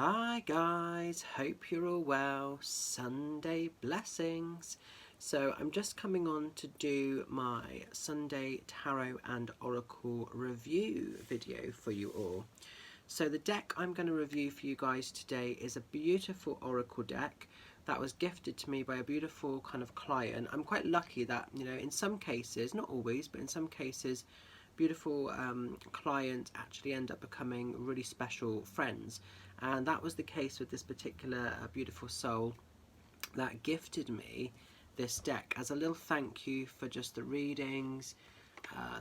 Hi guys, hope you're all well. Sunday blessings. So I'm just coming on to do my Sunday Tarot and Oracle review video for you all. So the deck I'm going to review for you guys today is a beautiful Oracle deck that was gifted to me by a beautiful kind of client. I'm quite lucky that, you know, in some cases, not always, but in some cases, beautiful clients actually end up becoming really special friends. And that was the case with this particular beautiful soul that gifted me this deck as a little thank you for just the readings,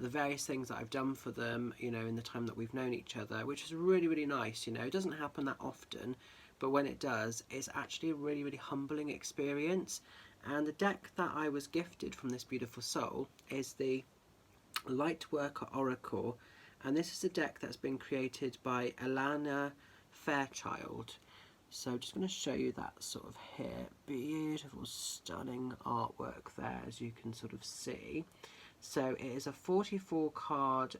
the various things that I've done for them, you know, in the time that we've known each other, which is really, really nice. You know, it doesn't happen that often, but when it does, it's actually a really, really humbling experience. And the deck that I was gifted from this beautiful soul is the Lightworker Oracle, and this is a deck that's been created by Alana Fairchild. So I'm just going to show you that sort of here. Beautiful, stunning artwork there, as you can sort of see. So it is a 44 card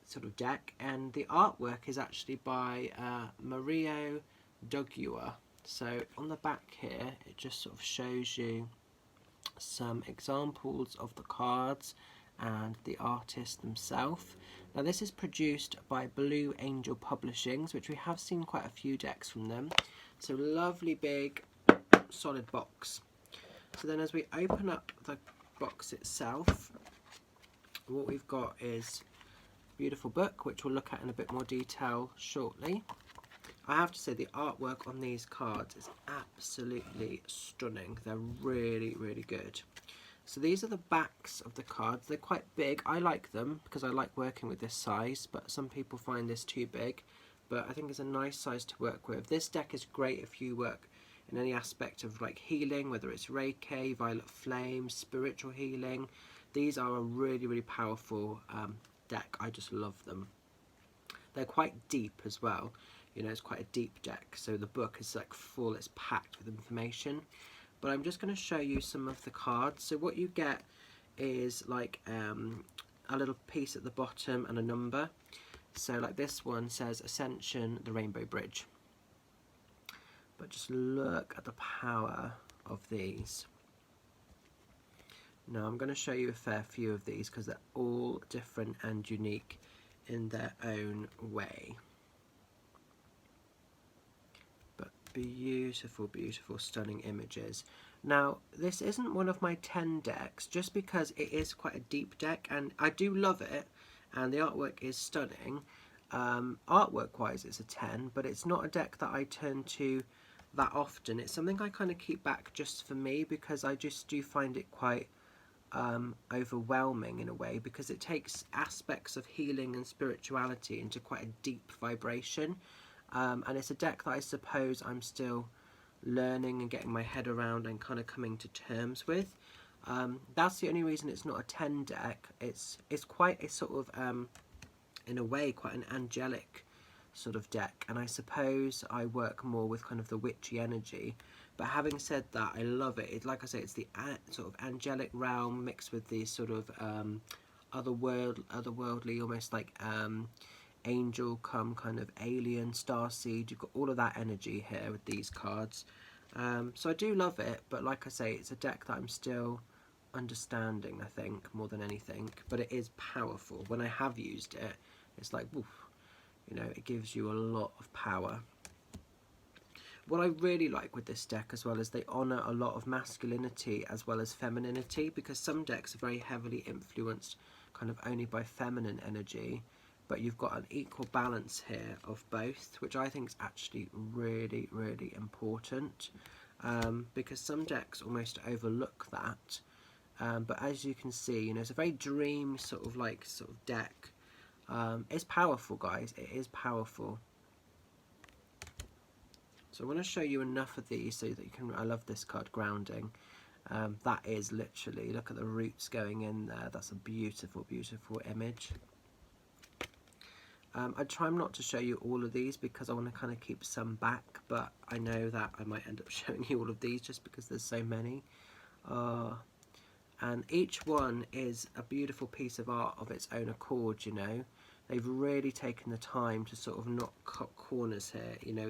sort of deck, and the artwork is actually by Mario Duguay. So on the back here, it just sort of shows you some examples of the cards and the artist themselves. Now this is produced by Blue Angel Publishings, which we have seen quite a few decks from them. So lovely big solid box. So then as we open up the box itself, what we've got is a beautiful book, which we'll look at in a bit more detail shortly. I have to say the artwork on these cards is absolutely stunning. They're really, really good. So these are the backs of the cards. They're quite big. I like them because I like working with this size, but some people find this too big. But I think it's a nice size to work with. This deck is great if you work in any aspect of like healing, whether it's Reiki, Violet Flame, spiritual healing. These are a really, really powerful deck. I just love them. They're quite deep as well. You know, it's quite a deep deck, so the book is like full, it's packed with information. But I'm just going to show you some of the cards. So what you get is like a little piece at the bottom and a number. So like this one says Ascension, the Rainbow Bridge. But just look at the power of these. Now I'm going to show you a fair few of these because they're all different and unique in their own way. Beautiful, beautiful, stunning images. Now this isn't one of my 10 decks just because it is quite a deep deck, and I do love it and the artwork is stunning. Artwork wise it's a 10, but it's not a deck that I turn to that often. It's something I kind of keep back just for me because I just do find it quite overwhelming in a way, because it takes aspects of healing and spirituality into quite a deep vibration. And it's a deck that I suppose I'm still learning and getting my head around and kind of coming to terms with. That's the only reason it's not a 10 deck. It's quite a sort of, in a way, quite an angelic sort of deck. And I suppose I work more with kind of the witchy energy. But having said that, I love it. Like I say, it's the sort of angelic realm mixed with the sort of otherworldly, almost like angel come kind of alien, starseed. You've got all of that energy here with these cards. So I do love it, but like I say, it's a deck that I'm still understanding, I think, more than anything. But it is powerful. When I have used it, it's like, woof, you know, it gives you a lot of power. What I really like with this deck as well is they honour a lot of masculinity as well as femininity, because some decks are very heavily influenced kind of only by feminine energy. But you've got an equal balance here of both, which I think is actually really, really important, because some decks almost overlook that. But as you can see, you know, it's a very dream sort of deck. It's powerful, guys. It is powerful. So I want to show you enough of these so that you can. I love this card, Grounding. That is literally, look at the roots going in there. That's a beautiful, beautiful image. I try not to show you all of these because I want to kind of keep some back, but I know that I might end up showing you all of these just because there's so many. And each one is a beautiful piece of art of its own accord, you know. they've really taken the time to sort of not cut corners here. You know,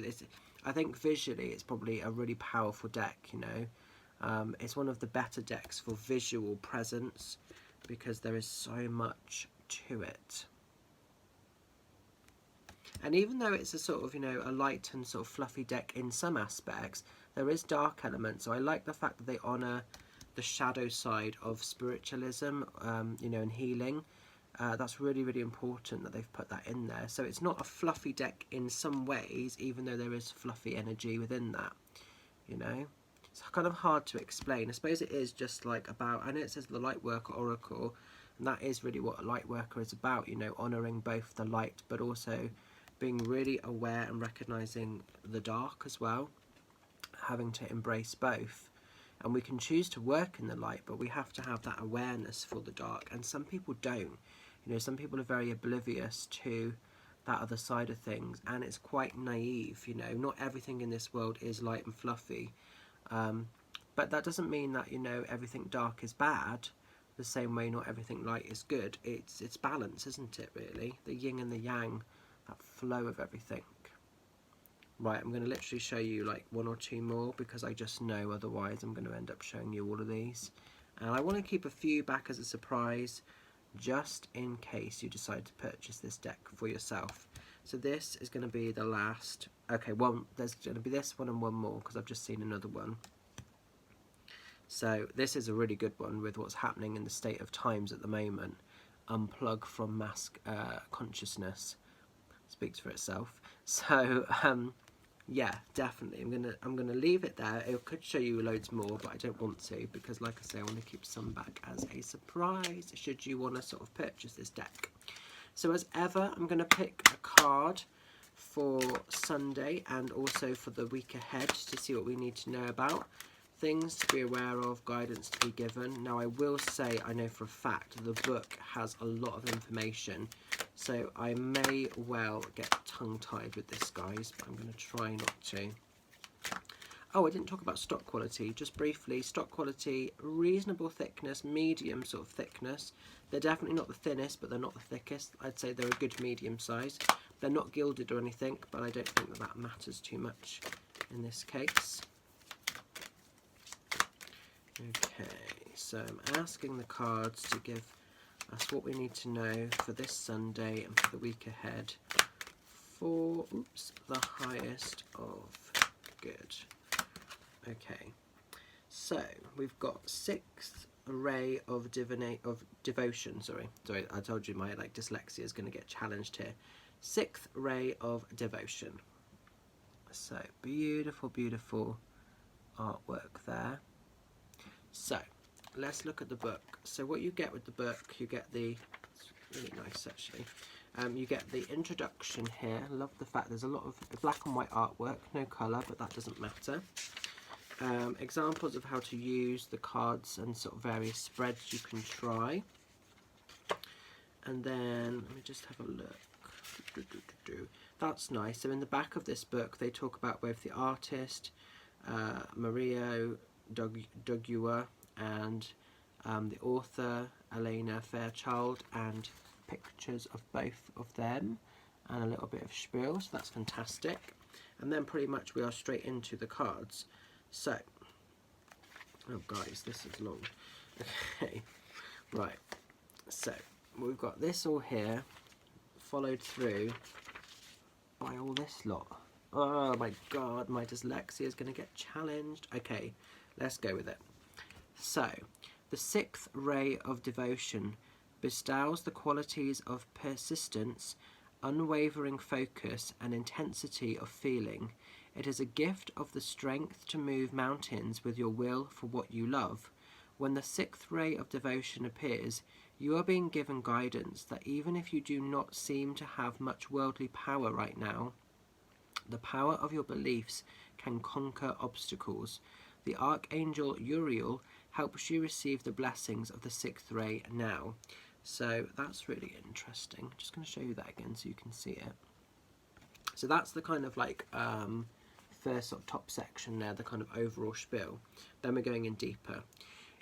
I think visually it's probably a really powerful deck, you know. It's one of the better decks for visual presence because there is so much to it. And even though it's a sort of, you know, a light and sort of fluffy deck in some aspects, there is dark elements. So I like the fact that they honour the shadow side of spiritualism, you know, and healing. That's really, really important that they've put that in there. So it's not a fluffy deck in some ways, even though there is fluffy energy within that, you know. It's kind of hard to explain. I suppose it is just like about, I know it says the Lightworker Oracle, and that is really what a Lightworker is about, you know, honouring both the light but also being really aware and recognising the dark as well, having to embrace both. And we can choose to work in the light, but we have to have that awareness for the dark, and some people don't. You know, some people are very oblivious to that other side of things, and it's quite naive, you know. Not everything in this world is light and fluffy, but that doesn't mean that, you know, everything dark is bad. The same way not everything light is good. It's balance, isn't it, really? The yin and the yang, that flow of everything. Right, I'm going to literally show you like one or two more because I just know otherwise I'm going to end up showing you all of these. And I want to keep a few back as a surprise just in case you decide to purchase this deck for yourself. So this is going to be the last. Okay, there's going to be this one and one more because I've just seen another one. So this is a really good one with what's happening in the state of times at the moment. Unplug from mass consciousness. Speaks for itself. So yeah, definitely I'm gonna leave it there. It could show you loads more, but I don't want to because, like I say, I want to keep some back as a surprise should you want to sort of purchase this deck. So as ever, I'm going to pick a card for Sunday and also for the week ahead to see what we need to know about. Things to be aware of, guidance to be given. Now I will say, I know for a fact the book has a lot of information, so I may well get tongue-tied with this, guys, but I'm going to try not to. Oh, I didn't talk about stock quality, just briefly. Stock quality, reasonable thickness, medium sort of thickness. They're definitely not the thinnest, but they're not the thickest. I'd say they're a good medium size. They're not gilded or anything, but I don't think that that matters too much in this case. Okay, so I'm asking the cards to give us what we need to know for this Sunday and for the week ahead for, the highest of good. Okay, so we've got sixth ray of devotion. Sorry, I told you my dyslexia is going to get challenged here. Sixth ray of devotion. So beautiful, beautiful artwork there. So let's look at the book. So what you get with the book, you get the, it's really nice actually, you get the introduction here. I love the fact there's a lot of black and white artwork, no colour, but that doesn't matter. Examples of how to use the cards and sort of various spreads you can try. And then let me just have a look. That's nice. So in the back of this book they talk about both the artist, Mario Duguay, and the author Alana Fairchild, and pictures of both of them and a little bit of spiel, so that's fantastic. And then pretty much we are straight into the cards. So, oh guys, this is long. Okay, right, so we've got this all here, followed through by all this lot. Oh my god, my dyslexia is going to get challenged. Okay, let's go with it. So, the sixth ray of devotion bestows the qualities of persistence, unwavering focus, and intensity of feeling. It is a gift of the strength to move mountains with your will for what you love. When the sixth ray of devotion appears, you are being given guidance that even if you do not seem to have much worldly power right now, the power of your beliefs can conquer obstacles. The Archangel Uriel helps you receive the blessings of the sixth ray now. So that's really interesting. I'm just going to show you that again so you can see it. So that's the kind of first sort of top section there, the kind of overall spiel. Then we're going in deeper.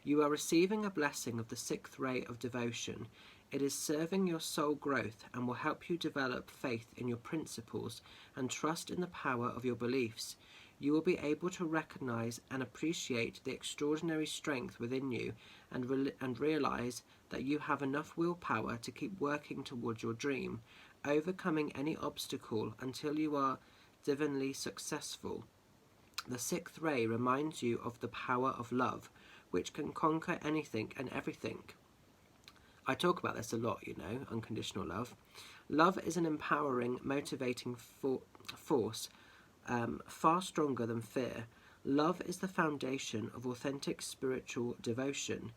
You are receiving a blessing of the sixth ray of devotion. It is serving your soul growth and will help you develop faith in your principles and trust in the power of your beliefs. You will be able to recognize and appreciate the extraordinary strength within you and realize that you have enough willpower to keep working towards your dream, overcoming any obstacle until you are divinely successful. The sixth ray reminds you of the power of love, which can conquer anything and everything. I talk about this a lot, unconditional love. Love is an empowering, motivating force, far stronger than fear. Love is the foundation of authentic spiritual devotion.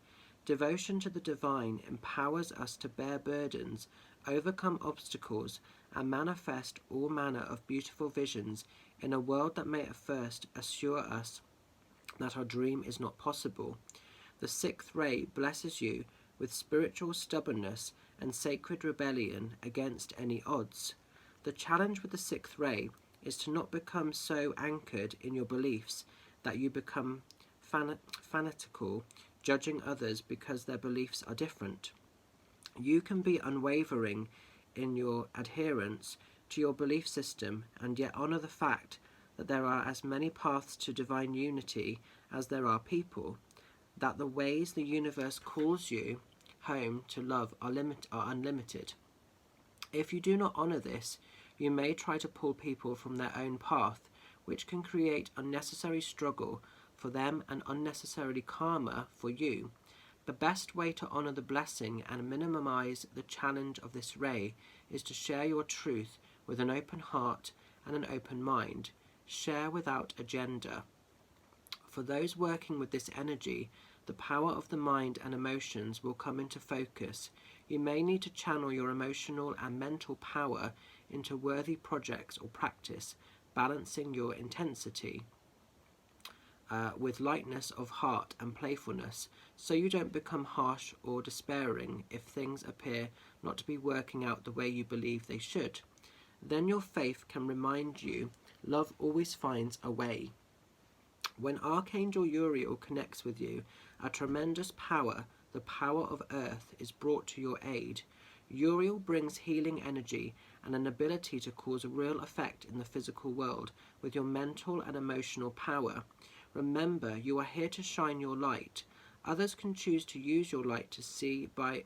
Devotion to the divine empowers us to bear burdens, overcome obstacles, and manifest all manner of beautiful visions in a world that may at first assure us that our dream is not possible. The sixth ray blesses you with spiritual stubbornness and sacred rebellion against any odds. The challenge with the sixth ray is to not become so anchored in your beliefs that you become fanatical, judging others because their beliefs are different. You can be unwavering in your adherence to your belief system and yet honour the fact that there are as many paths to divine unity as there are people, that the ways the universe calls you home to love are unlimited. If you do not honour this, you may try to pull people from their own path, which can create unnecessary struggle for them and unnecessarily karma for you. The best way to honour the blessing and minimise the challenge of this ray is to share your truth with an open heart and an open mind. Share without agenda. For those working with this energy, the power of the mind and emotions will come into focus. You may need to channel your emotional and mental power into worthy projects or practice, balancing your intensity with lightness of heart and playfulness, so you don't become harsh or despairing if things appear not to be working out the way you believe they should. Then your faith can remind you love always finds a way. When Archangel Uriel connects with you, a tremendous power, the power of earth, is brought to your aid. Uriel brings healing energy and an ability to cause a real effect in the physical world with your mental and emotional power. Remember, you are here to shine your light. Others can choose to use your light to see by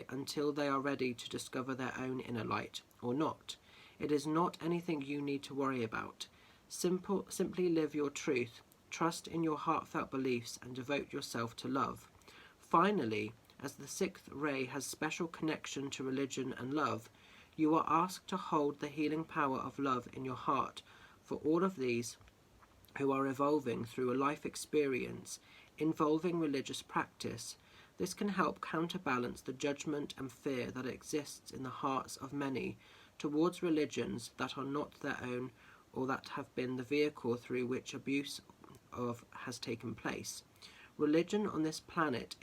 until they are ready to discover their own inner light, or not. It is not anything you need to worry about. Simply live your truth, trust in your heartfelt beliefs, and devote yourself to love. Finally, as the sixth ray has special connection to religion and love, you are asked to hold the healing power of love in your heart for all of these who are evolving through a life experience involving religious practice. This can help counterbalance the judgment and fear that exists in the hearts of many towards religions that are not their own or that have been the vehicle through which abuse has taken place. Religion on this planet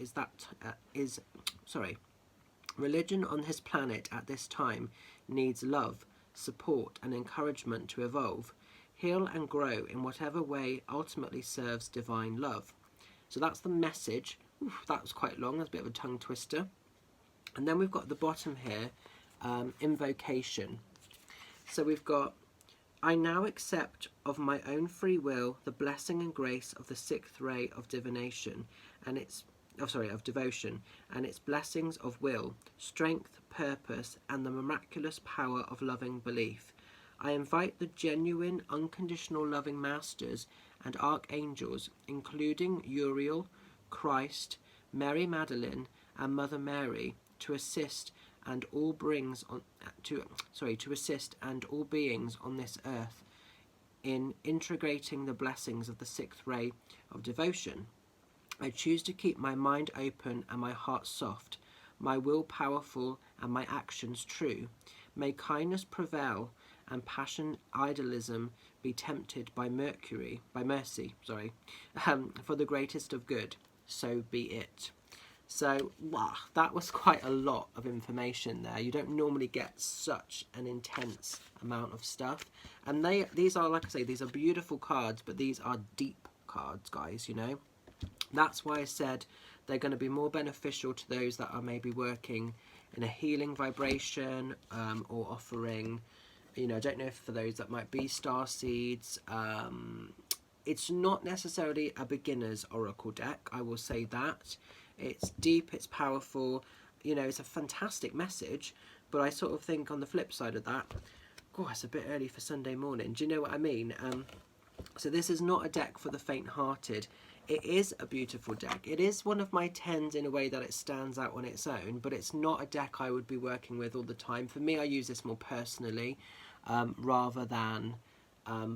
Religion on this planet at this time needs love, support, and encouragement to evolve, heal, and grow in whatever way ultimately serves divine love. So that's the message. Oof, that was quite long. That's a bit of a tongue twister. And then we've got at the bottom here, invocation. So we've got, I now accept of my own free will the blessing and grace of the sixth ray of divination of devotion, and its blessings of will, strength, purpose, and the miraculous power of loving belief. I invite the genuine, unconditional loving masters and archangels, including Uriel, Christ, Mary Magdalene, and Mother Mary, to assist and all beings on this earth in integrating the blessings of the sixth ray of devotion. I choose to keep my mind open and my heart soft, my will powerful and my actions true. May kindness prevail and passion idealism be tempted by mercy, for the greatest of good. So be it. So, wow, that was quite a lot of information there. You don't normally get such an intense amount of stuff. And these are, like I say, these are beautiful cards, but these are deep cards, guys, you know. That's why I said They're going to be more beneficial to those that are maybe working in a healing vibration, or offering, I don't know if for those that might be star seeds. It's not necessarily a beginner's oracle deck, I will say that. It's deep, it's powerful, it's a fantastic message, but I sort of think on the flip side of that, it's a bit early for Sunday morning. Do you know what I mean? So this is not a deck for the faint-hearted. It is a beautiful deck. It is one of my 10s in a way that it stands out on its own, but it's not a deck I would be working with all the time. For me, I use this more personally, rather than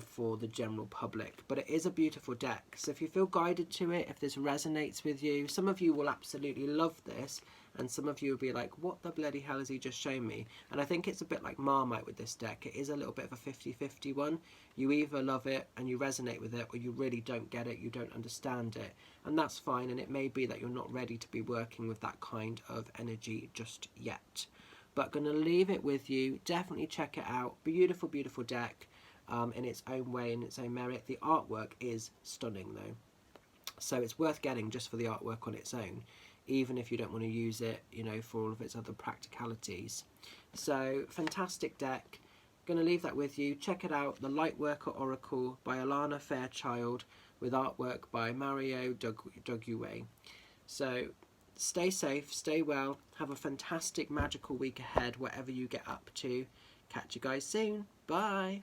for the general public. But it is a beautiful deck. So if you feel guided to it, if this resonates with you, some of you will absolutely love this, and some of you will be like, what the bloody hell has he just shown me? And I think it's a bit like Marmite with this deck. It is a little bit of a 50-50 one. You either love it and you resonate with it, or you really don't get it, you don't understand it. And that's fine, and it may be that you're not ready to be working with that kind of energy just yet. But going to leave it with you. Definitely check it out. Beautiful, beautiful deck, in its own way, in its own merit. The artwork is stunning though. So it's worth getting just for the artwork on its own, even if you don't want to use it, for all of its other practicalities. So, fantastic deck. Going to leave that with you. Check it out, the Lightworker Oracle by Alana Fairchild, with artwork by Mario Duguay. So, stay safe, stay well, have a fantastic magical week ahead, whatever you get up to. Catch you guys soon. Bye.